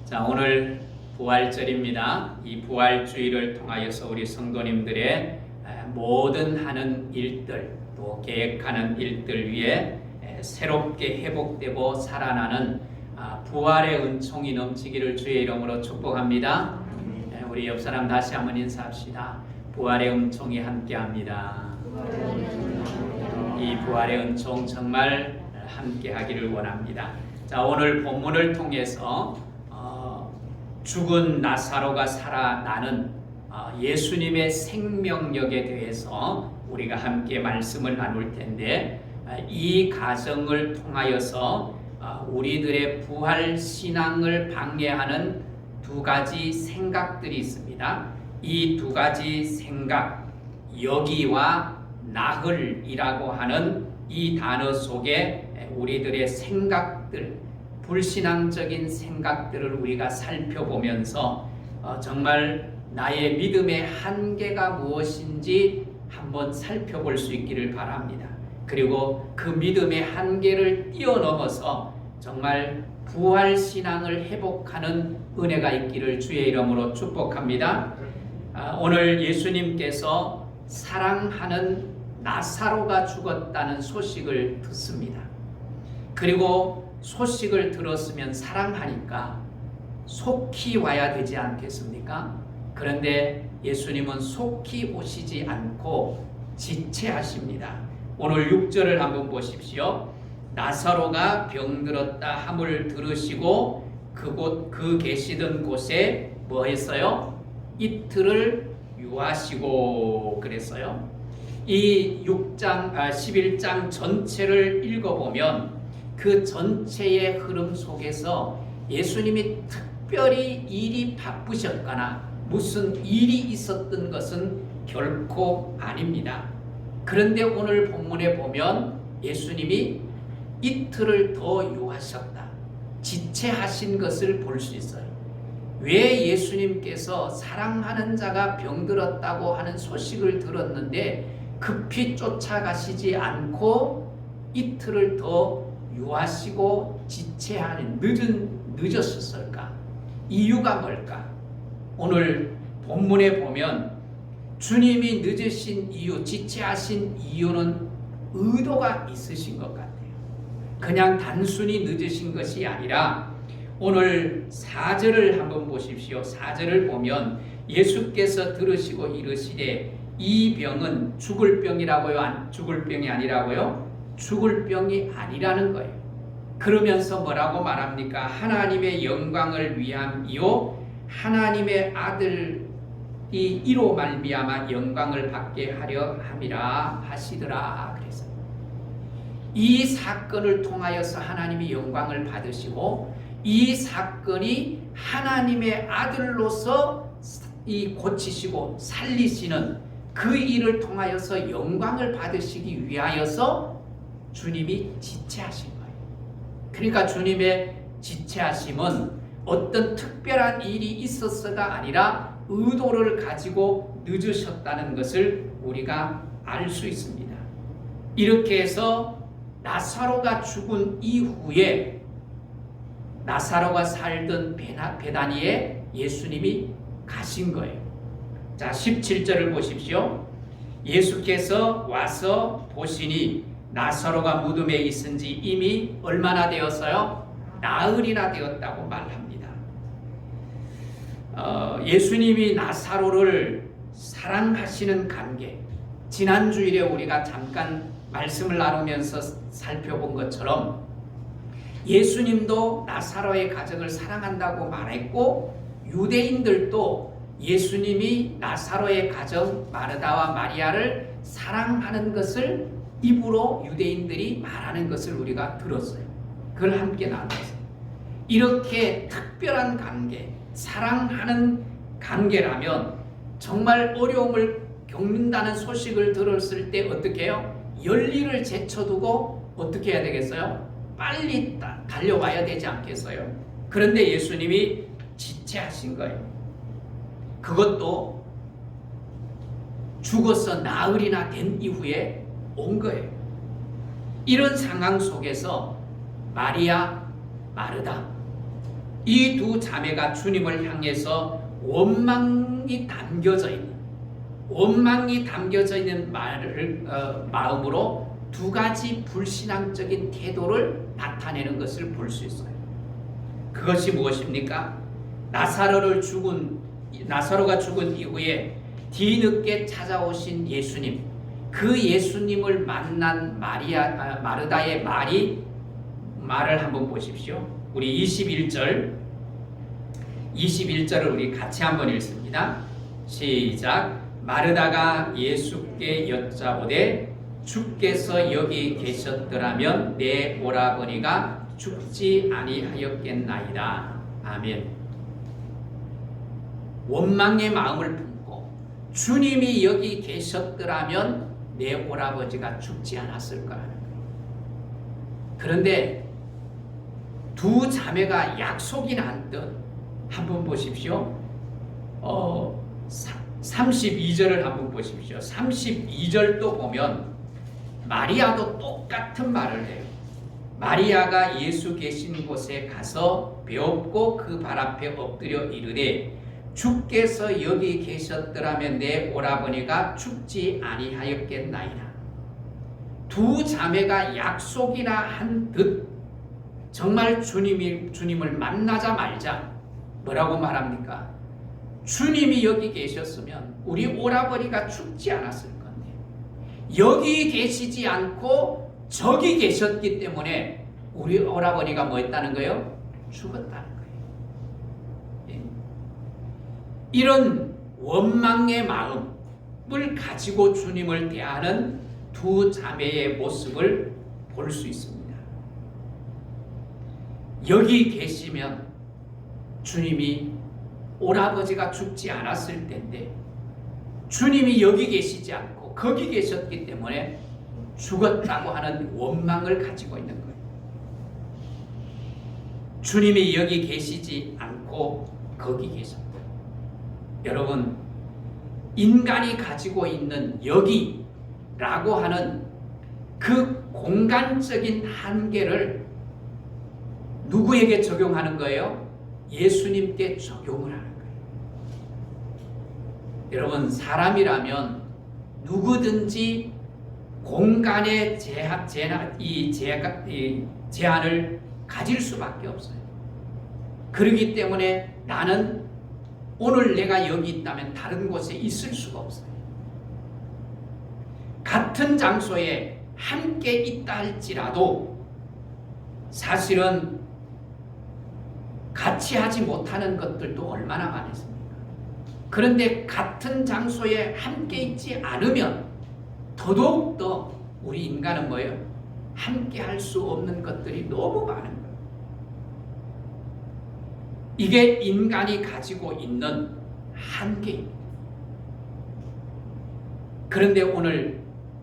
자, 오늘 부활절입니다. 이 부활주의를 통하여서 우리 성도님들의 모든 하는 일들, 또 계획하는 일들 위에 새롭게 회복되고 살아나는 부활의 은총이 넘치기를 주의 이름으로 축복합니다. 우리 옆 사람 다시 한번 인사합시다. 부활의 은총이 함께합니다. 이 부활의 은총 정말 함께하기를 원합니다. 자, 오늘 본문을 통해서 죽은 나사로가 살아나는 예수님의 생명력에 대해서 우리가 함께 말씀을 나눌 텐데, 이 가정을 통하여서 우리들의 부활 신앙을 방해하는 두 가지 생각들이 있습니다. 이 두 가지 생각, 여기와 나흘이라고 하는 이 단어 속에 우리들의 생각들, 불신앙적인 생각들을 우리가 살펴보면서 정말 나의 믿음의 한계가 무엇인지 한번 살펴볼 수 있기를 바랍니다. 그리고 그 믿음의 한계를 뛰어넘어서 정말 부활신앙을 회복하는 은혜가 있기를 주의 이름으로 축복합니다. 오늘 예수님께서 사랑하는 나사로가 죽었다는 소식을 듣습니다. 그리고 소식을 들었으면 사랑하니까 속히 와야 되지 않겠습니까? 그런데 예수님은 속히 오시지 않고 지체하십니다. 오늘 6절을 한번 보십시오. 나사로가 병들었다 함을 들으시고 그 계시던 곳에 뭐 했어요? 이틀을 유하시고 그랬어요. 이 11장 전체를 읽어보면 그 전체의 흐름 속에서 예수님이 특별히 일이 바쁘셨거나 무슨 일이 있었던 것은 결코 아닙니다. 그런데 오늘 본문에 보면 예수님이 이틀을 더 유하셨다, 지체하신 것을 볼 수 있어요. 왜 예수님께서 사랑하는 자가 병들었다고 하는 소식을 들었는데 급히 쫓아가시지 않고 이틀을 더 유하시고 지체하는 늦었을까? 이유가 뭘까? 오늘 본문에 보면 주님이 늦으신 이유, 지체하신 이유는 의도가 있으신 것 같아요. 그냥 단순히 늦으신 것이 아니라 오늘 4절을 한번 보십시오. 4절을 보면 예수께서 들으시고 이르시되 이 병은 죽을 병이라고요? 죽을 병이 아니라고요? 죽을 병이 아니라는 거예요. 그러면서 뭐라고 말합니까? 하나님의 영광을 위함이요 하나님의 아들이 이로 말미암아 영광을 받게 하려 함이라 하시더라. 그래서 이 사건을 통하여서 하나님이 영광을 받으시고 이 사건이 하나님의 아들로서 이 고치시고 살리시는 그 일을 통하여서 영광을 받으시기 위하여서 주님이 지체하신 거예요. 그러니까 주님의 지체하심은 어떤 특별한 일이 있었어가 아니라 의도를 가지고 늦으셨다는 것을 우리가 알 수 있습니다. 이렇게 해서 나사로가 죽은 이후에 나사로가 살던 베다니에 예수님이 가신 거예요. 자, 17절을 보십시오. 예수께서 와서 보시니 나사로가 무덤에 있은지 이미 얼마나 되었어요? 나흘이나 되었다고 말합니다. 예수님이 나사로를 사랑하시는 관계, 지난 주일에 우리가 잠깐 말씀을 나누면서 살펴본 것처럼 예수님도 나사로의 가정을 사랑한다고 말했고 유대인들도 예수님이 나사로의 가정 마르다와 마리아를 사랑하는 것을 입으로 유대인들이 말하는 것을 우리가 들었어요. 그걸 함께 나눴어요. 이렇게 특별한 관계, 사랑하는 관계라면 정말 어려움을 겪는다는 소식을 들었을 때 어떻게 해요? 열일을 제쳐두고 어떻게 해야 되겠어요? 빨리 달려와야 되지 않겠어요? 그런데 예수님이 지체하신 거예요. 그것도 죽어서 나흘이나 된 이후에 온 거예요. 이런 상황 속에서 마리아, 마르다 이 두 자매가 주님을 향해서 원망이 담겨져 있는 마음으로 두 가지 불신앙적인 태도를 나타내는 것을 볼 수 있어요. 그것이 무엇입니까? 나사로가 죽은 이후에 뒤늦게 찾아오신 예수님, 그 예수님을 만난 마르다의 말을 한번 보십시오. 우리 21절을 우리 같이 한번 읽습니다. 시작. 마르다가 예수께 여짜오되 주께서 여기 계셨더라면 내 오라버니가 죽지 아니하였겠나이다. 아멘. 원망의 마음을 품고 주님이 여기 계셨더라면 내 오라버지가 죽지 않았을까 하는 거예요. 그런데 두 자매가 약속이 난 듯 한번 보십시오. 32절을 한번 보십시오. 32절도 보면 마리아도 똑같은 말을 해요. 마리아가 예수 계신 곳에 가서 배웠고 그 발 앞에 엎드려 이르되 주께서 여기 계셨더라면 내 오라버니가 죽지 아니하였겠나이다. 두 자매가 약속이나 한 듯 정말 주님을 만나자마자 뭐라고 말합니까? 주님이 여기 계셨으면 우리 오라버니가 죽지 않았을 건데 여기 계시지 않고 저기 계셨기 때문에 우리 오라버니가 뭐 했다는 거예요? 죽었다는 거예요. 예. 이런 원망의 마음을 가지고 주님을 대하는 두 자매의 모습을 볼 수 있습니다. 여기 계시면 주님이 오라버지가 죽지 않았을 텐데 주님이 여기 계시지 않고 거기 계셨기 때문에 죽었다고 하는 원망을 가지고 있는 거예요. 주님이 여기 계시지 않고 거기 계셨다. 여러분, 인간이 가지고 있는 여기라고 하는 그 공간적인 한계를 누구에게 적용하는 거예요? 예수님께 적용을 하는 거예요. 여러분, 사람이라면 누구든지 공간의 제한을 가질 수밖에 없어요. 그렇기 때문에 나는 오늘 내가 여기 있다면 다른 곳에 있을 수가 없어요. 같은 장소에 함께 있다 할지라도 사실은 같이 하지 못하는 것들도 얼마나 많습니까? 그런데 같은 장소에 함께 있지 않으면 더더욱더 우리 인간은 뭐예요? 함께 할 수 없는 것들이 너무 많은 거예요. 이게 인간이 가지고 있는 한계입니다. 그런데 오늘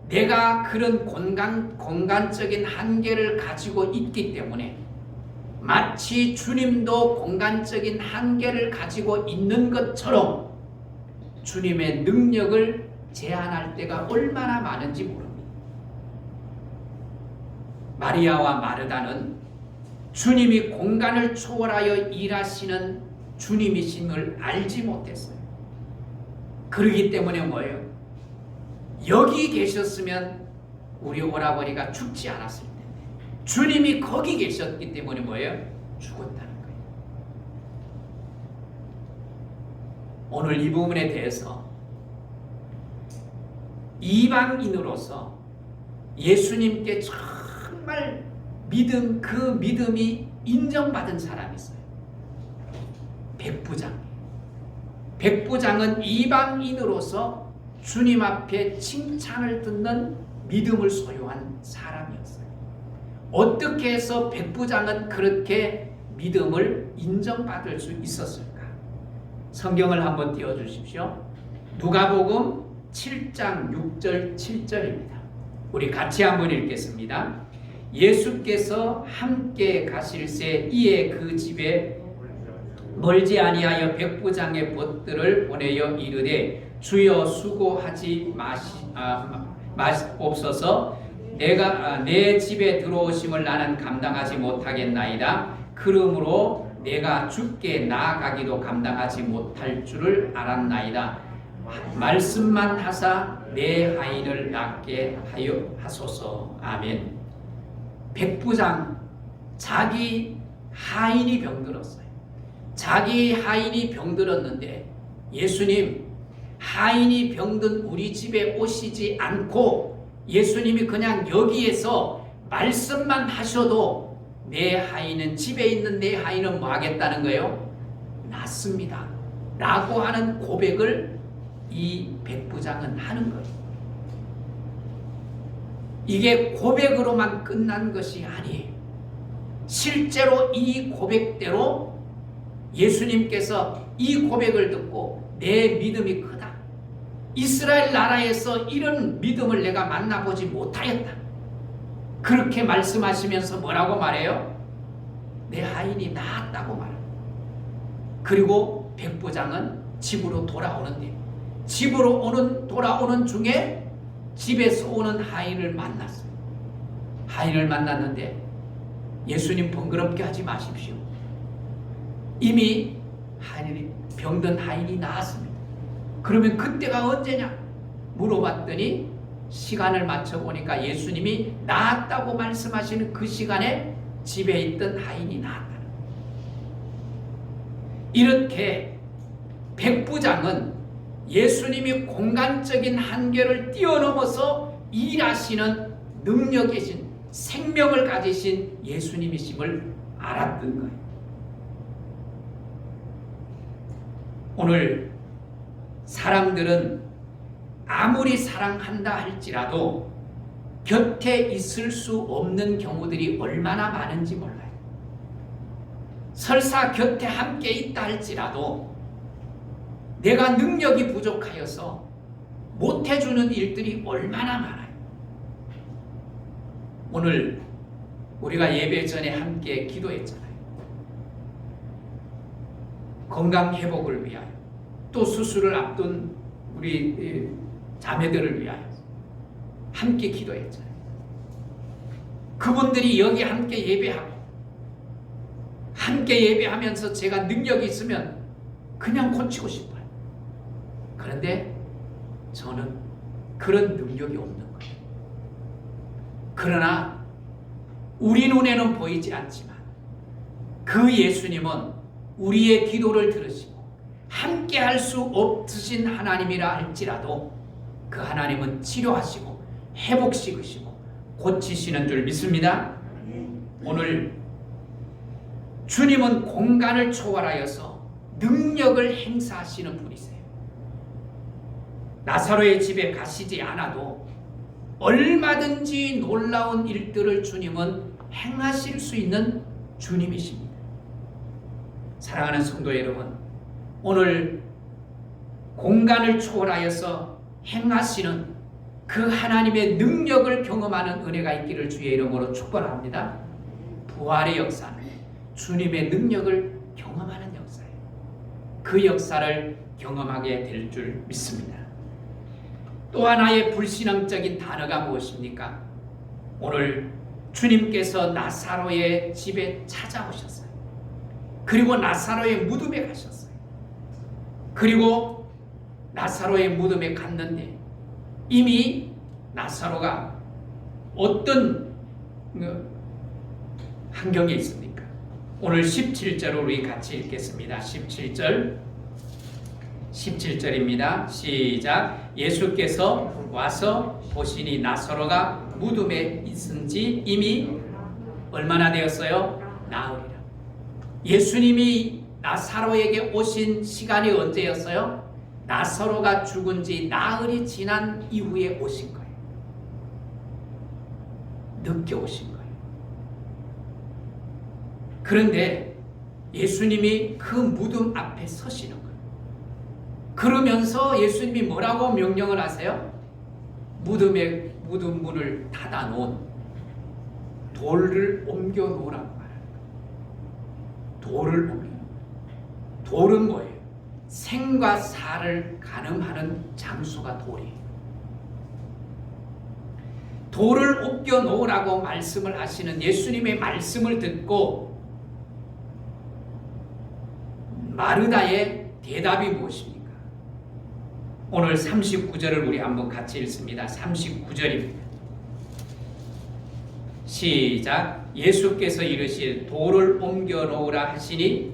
내가 그런 공간적인 한계를 가지고 있기 때문에 마치 주님도 공간적인 한계를 가지고 있는 것처럼 주님의 능력을 제한할 때가 얼마나 많은지 모릅니다. 마리아와 마르다는 주님이 공간을 초월하여 일하시는 주님이심을 알지 못했어요. 그러기 때문에 뭐예요? 여기 계셨으면 우리 오라버니가 죽지 않았을 텐데 주님이 거기 계셨기 때문에 뭐예요? 죽었다는 거예요. 오늘 이 부분에 대해서 이방인으로서 예수님께 정말 그 믿음이 인정받은 사람이 있어요. 백부장. 백부장은 이방인으로서 주님 앞에 칭찬을 듣는 믿음을 소유한 사람이었어요. 어떻게 해서 백부장은 그렇게 믿음을 인정받을 수 있었을까? 성경을 한번 띄워주십시오. 누가복음 7장 6절 7절입니다. 우리 같이 한번 읽겠습니다. 예수께서 함께 가실새 이에 그 집에 멀지 아니하여 백부장의 벗들을 보내어 이르되 주여 수고하지 마옵소서. 내가 내 집에 들어오심을 나는 감당하지 못하겠나이다. 그러므로 내가 주께 나아가기도 감당하지 못할 줄을 알았나이다. 말씀만 하사 내 하인을 낫게 하여 하소서. 아멘. 백부장 자기 하인이 병들었어요. 자기 하인이 병들었는데 예수님, 하인이 병든 우리 집에 오시지 않고 예수님이 그냥 여기에서 말씀만 하셔도 내 하인은, 집에 있는 내 하인은 뭐 하겠다는 거예요? 낫습니다 라고 하는 고백을 이 백부장은 하는 거예요. 이게 고백으로만 끝난 것이 아니에요. 실제로 이 고백대로 예수님께서 이 고백을 듣고 내 믿음이 크다, 이스라엘 나라에서 이런 믿음을 내가 만나보지 못하였다, 그렇게 말씀하시면서 뭐라고 말해요? 내 하인이 나았다고 말해요. 그리고 백부장은 집으로 돌아오는데, 집으로 돌아오는 중에 집에서 오는 하인을 만났어요. 하인을 만났는데 예수님 번거롭게 하지 마십시오. 이미 병든 하인이 나았습니다. 그러면 그때가 언제냐 물어봤더니 시간을 맞춰보니까 예수님이 나았다고 말씀하시는 그 시간에 집에 있던 하인이 나았다는 거예요. 이렇게 백부장은 예수님이 공간적인 한계를 뛰어넘어서 일하시는 능력 계신, 생명을 가지신 예수님이심을 알았던 거예요. 오늘 사람들은 아무리 사랑한다 할지라도 곁에 있을 수 없는 경우들이 얼마나 많은지 몰라요. 설사 곁에 함께 있다 할지라도 내가 능력이 부족하여서 못해주는 일들이 얼마나 많아요. 오늘 우리가 예배 전에 함께 기도했잖아요. 건강 회복을 위하여, 또 수술을 앞둔 우리 자매들을 위하여 함께 기도했잖아요. 그분들이 여기 함께 예배하고, 함께 예배하면서 제가 능력이 있으면 그냥 고치고 싶어요. 그런데 저는 그런 능력이 없는 거예요. 그러나 우리 눈에는 보이지 않지만 그 예수님은 우리의 기도를 들으시고 함께 할 수 없으신 하나님이라 할지라도 그 하나님은 치료하시고 회복시키시고 고치시는 줄 믿습니다. 오늘 주님은 공간을 초월하여서 능력을 행사하시는 분이세요. 나사로의 집에 가시지 않아도 얼마든지 놀라운 일들을 주님은 행하실 수 있는 주님이십니다. 사랑하는 성도 여러분, 오늘 공간을 초월하여서 행하시는 그 하나님의 능력을 경험하는 은혜가 있기를 주의 이름으로 축원합니다. 부활의 역사는 주님의 능력을 경험하는 역사예요. 그 역사를 경험하게 될 줄 믿습니다. 또 하나의 불신앙적인 단어가 무엇입니까? 오늘 주님께서 나사로의 집에 찾아오셨어요. 그리고 나사로의 무덤에 가셨어요. 그리고 나사로의 무덤에 갔는데 이미 나사로가 어떤 환경에 있습니까? 오늘 17절을 우리 같이 읽겠습니다. 17절입니다. 시작. 예수께서 와서 보시니 나사로가 무덤에 있은지 이미 얼마나 되었어요? 나흘이라. 예수님이 나사로에게 오신 시간이 언제였어요? 나사로가 죽은 지 나흘이 지난 이후에 오신 거예요. 늦게 오신 거예요. 그런데 예수님이 그 무덤 앞에 서시는 거예요. 그러면서 예수님이 뭐라고 명령을 하세요? 무덤 문을 닫아 놓은 돌을 옮겨 놓으라고 말합니다. 돌을 옮겨. 돌은 뭐예요? 생과 사를 가늠하는 장소가 돌이에요. 돌을 옮겨 놓으라고 말씀을 하시는 예수님의 말씀을 듣고 마르다의 대답이 무엇입니까? 오늘 39절을 우리 한번 같이 읽습니다. 39절입니다. 시작. 예수께서 이르실 돌을 옮겨 놓으라 하시니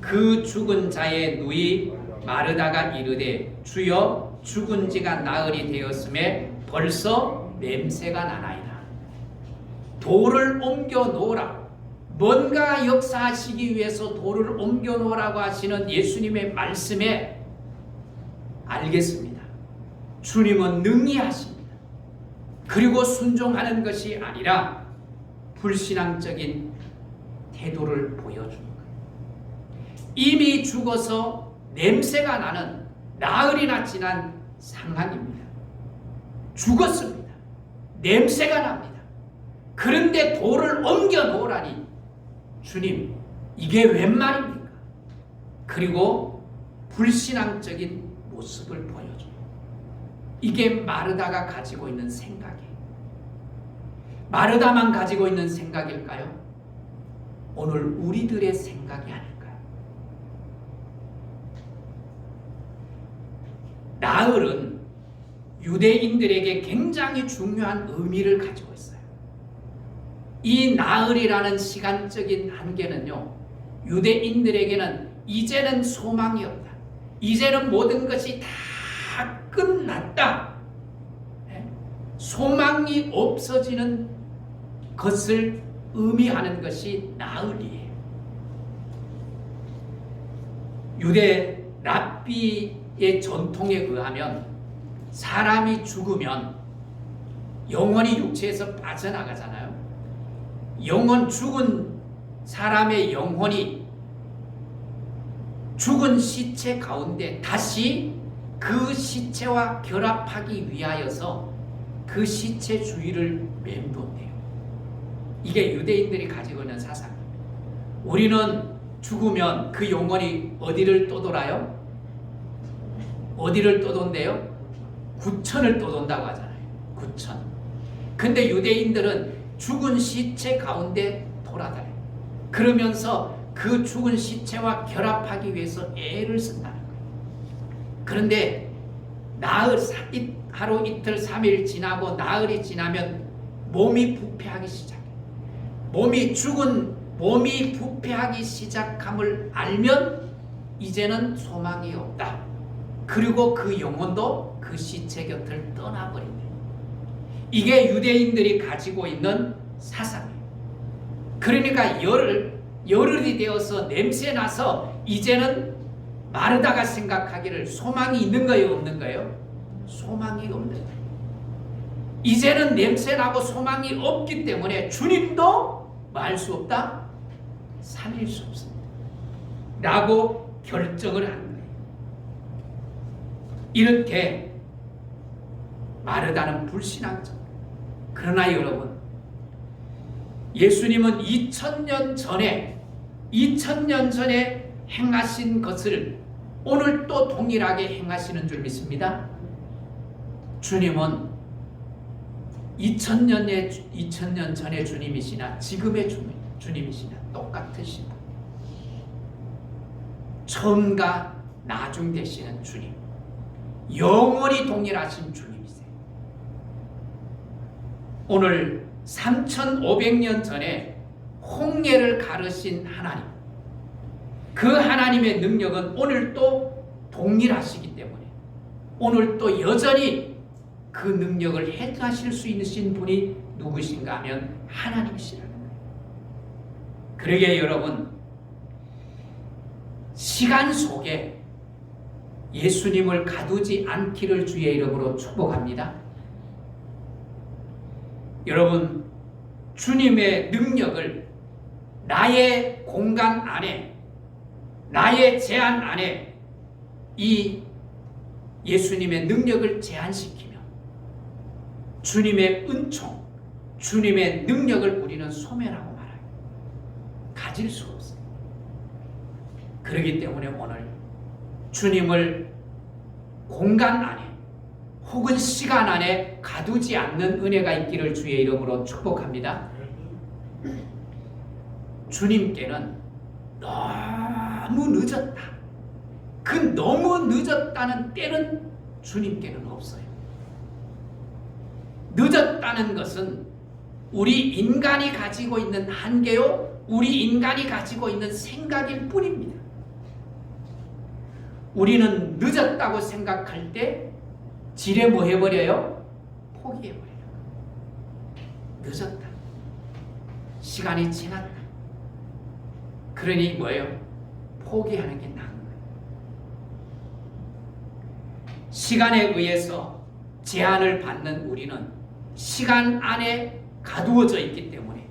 그 죽은 자의 누이 마르다가 이르되 주여 죽은 지가 나흘이 되었음에 벌써 냄새가 나나이다. 돌을 옮겨 놓으라. 뭔가 역사하시기 위해서 돌을 옮겨 놓으라고 하시는 예수님의 말씀에 알겠습니다. 주님은 능히 하십니다. 그리고 순종하는 것이 아니라 불신앙적인 태도를 보여주는 거예요. 이미 죽어서 냄새가 나는 나흘이나 지난 상황입니다. 죽었습니다. 냄새가 납니다. 그런데 돌을 옮겨 놓으라니 주님, 이게 웬 말입니까? 그리고 불신앙적인 모습을 보여줘요. 이게 마르다가 가지고 있는 생각이에요. 마르다만 가지고 있는 생각일까요? 오늘 우리들의 생각이 아닐까요? 나흘은 유대인들에게 굉장히 중요한 의미를 가지고 있어요. 이 나흘이라는 시간적인 한계는요, 유대인들에게는 이제는 소망이 없다. 이제는 모든 것이 다 끝났다. 소망이 없어지는 것을 의미하는 것이 나흘이에요. 유대 랍비의 전통에 의하면 사람이 죽으면 영혼이 육체에서 빠져나가잖아요. 죽은 사람의 영혼이 죽은 시체 가운데 다시 그 시체와 결합하기 위하여서 그 시체 주위를 맴돈대요. 이게 유대인들이 가지고 있는 사상입니다. 우리는 죽으면 그 영혼이 어디를 떠돌아요? 어디를 떠돈대요? 구천을 떠돈다고 하잖아요. 구천. 근데 유대인들은 죽은 시체 가운데 돌아다녀요. 그러면서 그 죽은 시체와 결합하기 위해서 애를 쓴다는 거예요. 그런데 나흘, 하루 이틀 3일 지나고 나흘이 지나면 몸이 부패하기 시작해요. 몸이 부패하기 시작함을 알면 이제는 소망이 없다. 그리고 그 영혼도 그 시체 곁을 떠나버린다. 이게 유대인들이 가지고 있는 사상이에요. 그러니까 열흘이 되어서 냄새 나서 이제는 마르다가 생각하기를 소망이 있는 거예요, 없는 거예요? 소망이 없는 거예요. 이제는 냄새 나고 소망이 없기 때문에 주님도 뭐 할 수 없다? 살릴 수 없습니다. 라고 결정을 한 거예요. 이렇게 마르다는 불신앙적. 그러나 여러분, 예수님은 2000년 전에 행하신 것을 오늘 또 동일하게 행하시는 줄 믿습니다. 주님은 2000년 전의 주님이시나 지금의 주님이시나 똑같으시다. 처음과 나중 되시는 주님, 영원히 동일하신 주님이세요. 오늘 3500년 전에 홍해를 가르신 하나님, 그 하나님의 능력은 오늘도 동일하시기 때문에 오늘도 여전히 그 능력을 행하실 수 있으신 분이 누구신가 하면 하나님이시라는 거예요. 그러게 여러분, 시간 속에 예수님을 가두지 않기를 주의 이름으로 축복합니다. 여러분, 주님의 능력을 나의 공간 안에, 나의 제한 안에 이 예수님의 능력을 제한시키면 주님의 은총, 주님의 능력을 우리는 소멸하고 말아요. 가질 수 없어요. 그렇기 때문에 오늘 주님을 공간 안에 혹은 시간 안에 가두지 않는 은혜가 있기를 주의 이름으로 축복합니다. 주님께는 너무 늦었다. 그 너무 늦었다는 때는 주님께는 없어요. 늦었다는 것은 우리 인간이 가지고 있는 한계요, 우리 인간이 가지고 있는 생각일 뿐입니다. 우리는 늦었다고 생각할 때 지레 뭐 해버려요? 포기해버려요. 늦었다. 시간이 지났다. 그러니 뭐예요? 포기하는 게 나은 거예요. 시간에 의해서 제한을 받는 우리는 시간 안에 가두어져 있기 때문에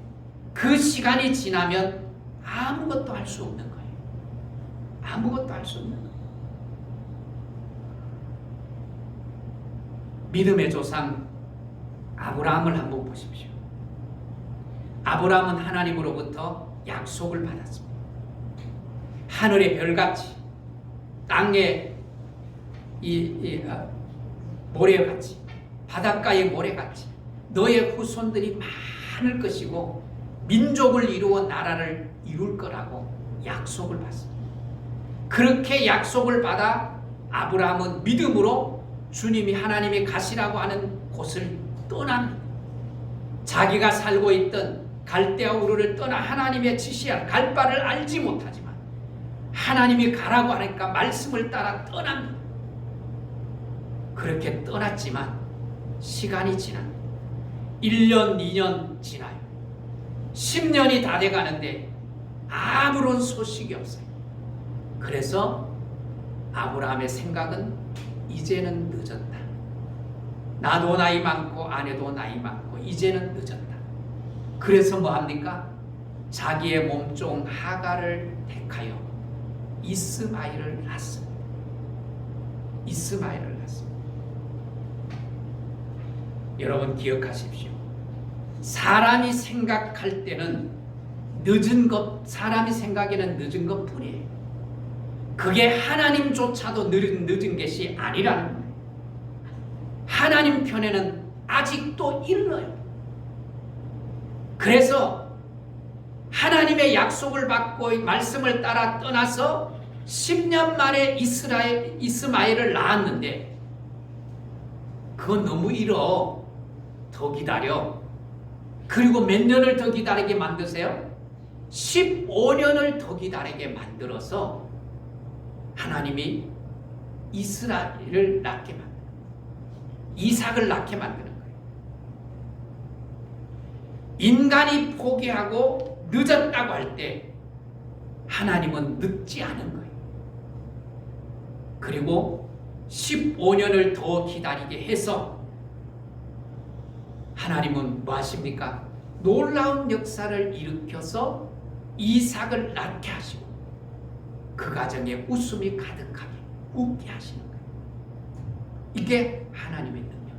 그 시간이 지나면 아무것도 할 수 없는 거예요. 아무것도 할 수 없는 거예요. 믿음의 조상 아브라함을 한번 보십시오. 아브라함은 하나님으로부터 약속을 받았습니다. 하늘의 별같이 땅의 모래같이 바닷가의 모래같이 너의 후손들이 많을 것이고 민족을 이루어 나라를 이룰 거라고 약속을 받습니다. 그렇게 약속을 받아 아브라함은 믿음으로 주님이 하나님이 가시라고 하는 곳을 떠납니다. 자기가 살고 있던 갈대아 우르를 떠나 하나님의 지시할 갈 바를 알지 못하지만 하나님이 가라고 하니까 말씀을 따라 떠납니다. 그렇게 떠났지만 시간이 지납니다. 1년, 2년 지나요. 10년이 다 돼가는데 아무런 소식이 없어요. 그래서 아브라함의 생각은 이제는 늦었다. 나도 나이 많고 아내도 나이 많고 이제는 늦었다. 그래서 뭐합니까? 자기의 몸종 하갈을 택하여 이스마엘을 낳습니다. 이스마엘을 낳습니다. 여러분 기억하십시오. 사람이 생각할 때는 늦은 것, 사람이 생각에는 늦은 것 뿐이에요. 그게 하나님조차도 늦은 것이 아니라는 거예요. 하나님 편에는 아직도 이르러요. 그래서 하나님의 약속을 받고 말씀을 따라 떠나서 10년 만에 이스마엘을 낳았는데 그건 너무 이러. 더 기다려. 그리고 몇 년을 더 기다리게 만드세요? 15년을 더 기다리게 만들어서 하나님이 이스라엘을 낳게 만들어요. 이삭을 낳게 만드는 거예요. 인간이 포기하고 늦었다고 할 때 하나님은 늦지 않은 거예요. 그리고 15년을 더 기다리게 해서 하나님은 뭐 하십니까? 놀라운 역사를 일으켜서 이삭을 낳게 하시고 그 가정에 웃음이 가득하게 웃게 하시는 거예요. 이게 하나님의 능력이에요.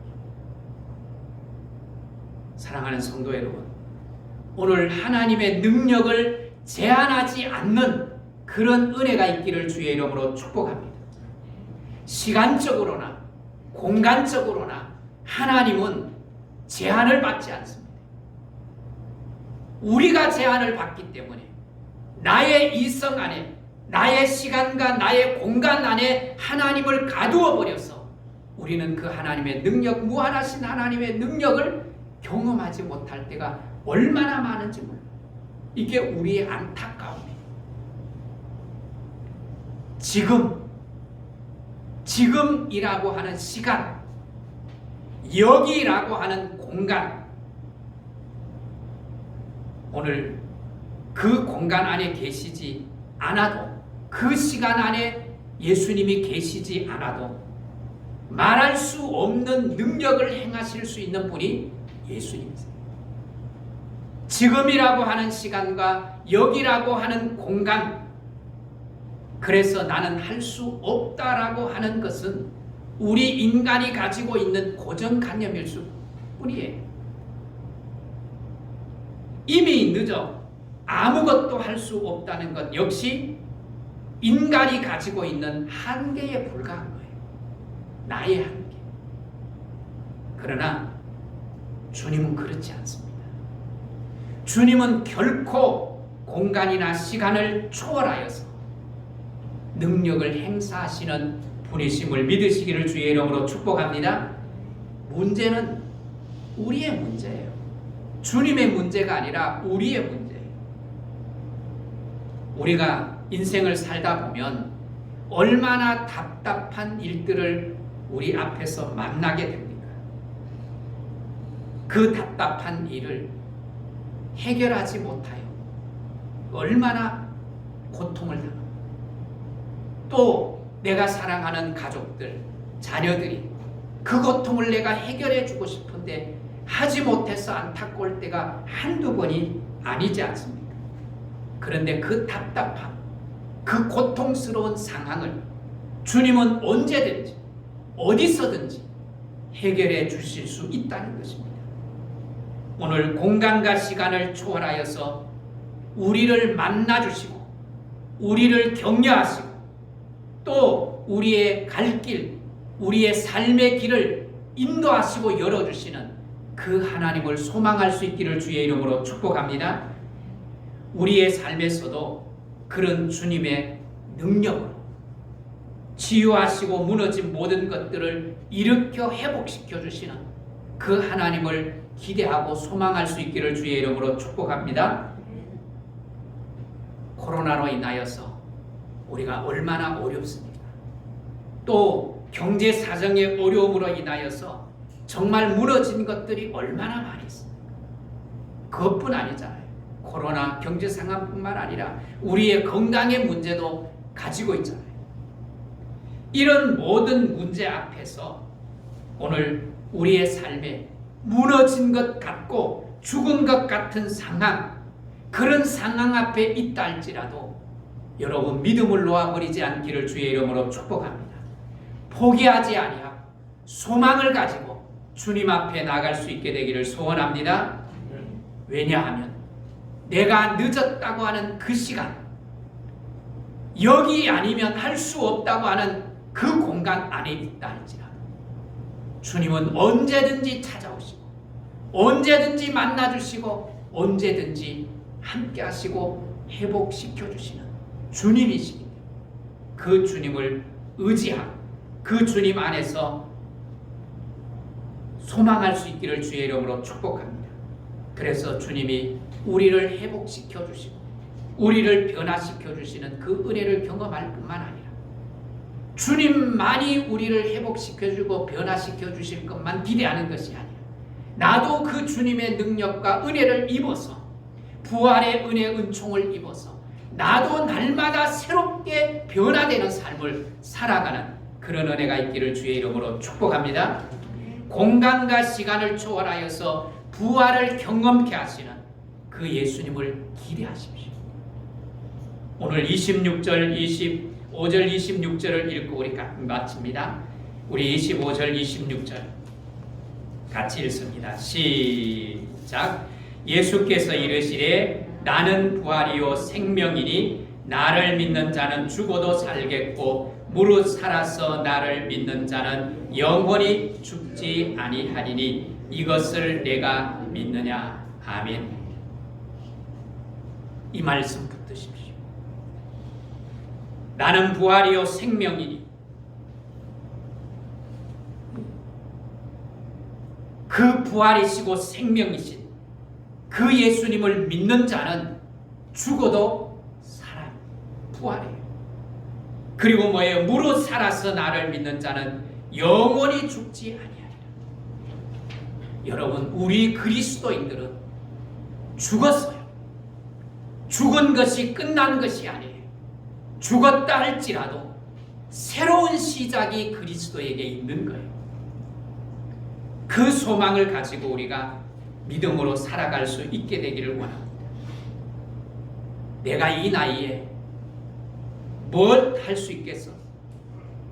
사랑하는 성도 여러분, 오늘 하나님의 능력을 제한하지 않는 그런 은혜가 있기를 주의 이름으로 축복합니다. 시간적으로나 공간적으로나 하나님은 제한을 받지 않습니다. 우리가 제한을 받기 때문에 나의 이성 안에, 나의 시간과 나의 공간 안에 하나님을 가두어 버려서 우리는 그 하나님의 능력, 무한하신 하나님의 능력을 경험하지 못할 때가 얼마나 많은지 몰라요. 이게 우리의 안타까움이에요. 지금이라고 하는 시간, 여기라고 하는 공간, 오늘 그 공간 안에 계시지 않아도, 그 시간 안에 예수님이 계시지 않아도 말할 수 없는 능력을 행하실 수 있는 분이 예수님이세요. 지금이라고 하는 시간과 여기라고 하는 공간, 그래서 나는 할 수 없다라고 하는 것은 우리 인간이 가지고 있는 고정관념일 뿐이에요. 이미 늦어 아무것도 할 수 없다는 것 역시 인간이 가지고 있는 한계에 불과한 거예요. 나의 한계. 그러나 주님은 그렇지 않습니다. 주님은 결코 공간이나 시간을 초월하여서 능력을 행사하시는 분이심을 믿으시기를 주의 이름으로 축복합니다. 문제는 우리의 문제예요. 주님의 문제가 아니라 우리의 문제예요. 우리가 인생을 살다 보면 얼마나 답답한 일들을 우리 앞에서 만나게 됩니까? 그 답답한 일을 해결하지 못하여 얼마나 고통을 당합니다. 또 내가 사랑하는 가족들, 자녀들이 그 고통을 내가 해결해 주고 싶은데 하지 못해서 안타까울 때가 한두 번이 아니지 않습니까? 그런데 그 답답함, 그 고통스러운 상황을 주님은 언제든지 어디서든지 해결해 주실 수 있다는 것입니다. 오늘 공간과 시간을 초월하여서 우리를 만나주시고 우리를 격려하시고 또 우리의 갈 길, 우리의 삶의 길을 인도하시고 열어주시는 그 하나님을 소망할 수 있기를 주의 이름으로 축복합니다. 우리의 삶에서도 그런 주님의 능력으로 치유하시고 무너진 모든 것들을 일으켜 회복시켜 주시는 그 하나님을 기대하고 소망할 수 있기를 주의 이름으로 축복합니다. 코로나로 인하여서 우리가 얼마나 어렵습니까? 또 경제 사정의 어려움으로 인하여서 정말 무너진 것들이 얼마나 많이 있습니까? 그것뿐 아니잖아요. 코로나 경제 상황뿐만 아니라 우리의 건강의 문제도 가지고 있잖아요. 이런 모든 문제 앞에서 오늘 우리의 삶에 무너진 것 같고 죽은 것 같은 상황, 그런 상황 앞에 있다 할지라도 여러분 믿음을 놓아버리지 않기를 주의 이름으로 축복합니다. 포기하지 아니하고 소망을 가지고 주님 앞에 나갈 수 있게 되기를 소원합니다. 왜냐하면 내가 늦었다고 하는 그 시간, 여기 아니면 할 수 없다고 하는 그 공간 안에 있다 할지라도 주님은 언제든지 찾아오시고 언제든지 만나주시고 언제든지 함께 하시고 회복시켜 주시는 주님이시기 때문에 그 주님을 의지하고 그 주님 안에서 소망할 수 있기를 주의 이름으로 축복합니다. 그래서 주님이 우리를 회복시켜 주시고 우리를 변화시켜 주시는 그 은혜를 경험할 뿐만 아니라 주님만이 우리를 회복시켜 주고 변화시켜 주실 것만 기대하는 것이 아니라 나도 그 주님의 능력과 은혜를 입어서 부활의 은혜 은총을 입어서 나도 날마다 새롭게 변화되는 삶을 살아가는 그런 은혜가 있기를 주의 이름으로 축복합니다. 공간과 시간을 초월하여서 부활을 경험케 하시는 그 예수님을 기대하십시오. 오늘 26절, 25절, 26절을 읽고 우리 마칩니다. 우리 25절, 26절 같이 읽습니다. 시작. 예수께서 이르시되 나는 부활이요 생명이니 나를 믿는 자는 죽어도 살겠고 무릇 살아서 나를 믿는 자는 영원히 죽지 아니하리니 이것을 내가 믿느냐. 아멘. 이 말씀 붙드십시오. 나는 부활이요 생명이니 그 부활이시고 생명이신 그 예수님을 믿는 자는 죽어도 살아요. 부활이에요. 그리고 뭐예요? 무릇 살아서 나를 믿는 자는 영원히 죽지 아니하리라. 여러분, 우리 그리스도인들은 죽었어요. 죽은 것이 끝난 것이 아니에요. 죽었다 할지라도 새로운 시작이 그리스도에게 있는 거예요. 그 소망을 가지고 우리가 믿음으로 살아갈 수 있게 되기를 원합니다. 내가 이 나이에 뭘 할 수 있겠어?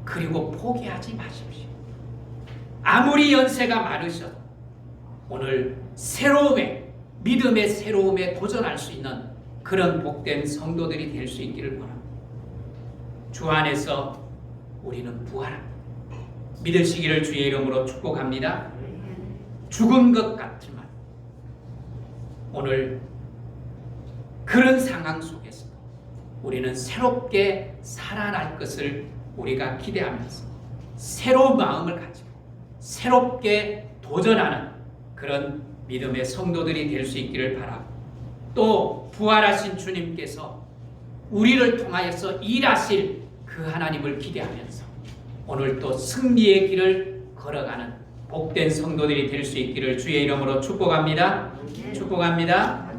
그리고 포기하지 마십시오. 아무리 연세가 많으셔도 오늘 새로움에, 믿음의 새로움에 도전할 수 있는 그런 복된 성도들이 될 수 있기를 원합니다. 주 안에서 우리는 부활합니다. 믿으시기를 주의 이름으로 축복합니다. 죽은 것 같지만 오늘 그런 상황 속에서도 우리는 새롭게 살아날 것을 우리가 기대하면서 새로운 마음을 가지고 새롭게 도전하는 그런 믿음의 성도들이 될 수 있기를 바라고, 또 부활하신 주님께서 우리를 통하여서 일하실 그 하나님을 기대하면서 오늘 또 승리의 길을 걸어가는 복된 성도들이 될 수 있기를 주의 이름으로 축복합니다. 축복합니다.